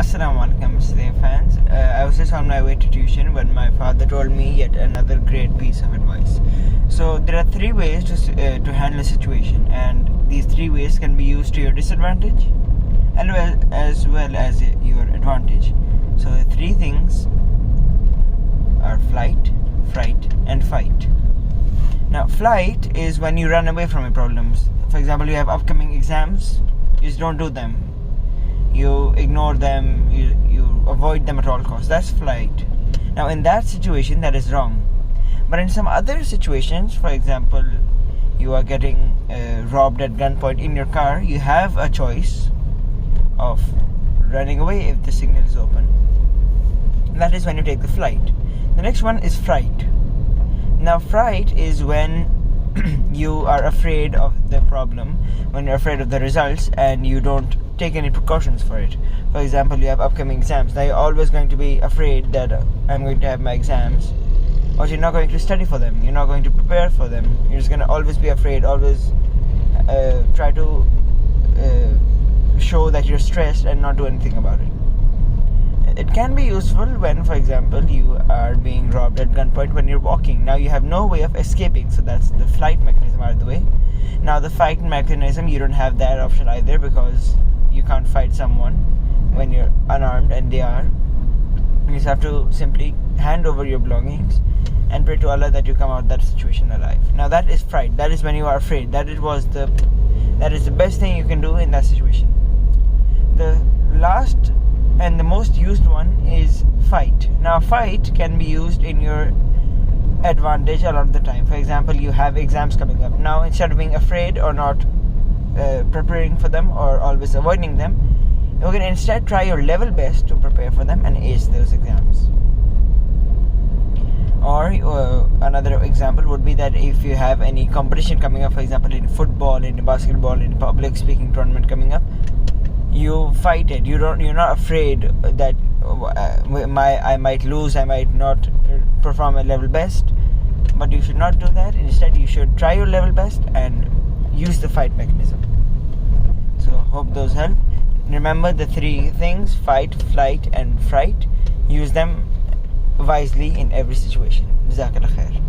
Assalamu alaikum Muslim fans. I was just on my way to tuition when my father told me yet another great piece of advice. So there are three ways to handle a situation, and these three ways can be used to your disadvantage as well as your advantage. So the three things are flight, fright and fight. Now flight is when you run away from your problems. For example, you have upcoming exams, you just don't do them. You ignore them, you avoid them at all costs. That's flight. Now in that situation, that is wrong. But in some other situations, for example, you are getting robbed at gunpoint in your car, you have a choice of running away if the signal is open. That is when you take the flight. The next one is fright. Now fright is when you are afraid of the problem, when you're afraid of the results and you don't take any precautions for it. For example, you have upcoming exams. Now you're always going to be afraid that I'm going to have my exams, but you're not going to study for them, you're not going to prepare for them. You're just going to always be afraid, always try to show that you're stressed and not do anything about it. It can be useful when, for example, you are being robbed at gunpoint when you're walking. Now you have no way of escaping, so that's the flight mechanism out of the way. Now the fight mechanism, you don't have that option either, because you can't fight someone when you're unarmed and they are. You just have to simply hand over your belongings and pray to Allah that you come out of that situation alive. Now that is fright. That is when you are afraid. That is the best thing you can do in that situation. The last and the most used one is fight. Now fight can be used in your advantage a lot of the time. For example, you have exams coming up. Now instead of being afraid or not preparing for them or always avoiding them, you can instead try your level best to prepare for them and ace those exams. Or another example would be that if you have any competition coming up, for example in football, in basketball, in public speaking tournament coming up, you fight it. You're not afraid that I might lose, I might not perform a level best, but you should not do that. Instead, you should try your level best and use the fight mechanism. So hope those help. Remember the three things: fight, flight and fright. Use them wisely in every situation. Jazakallah khair.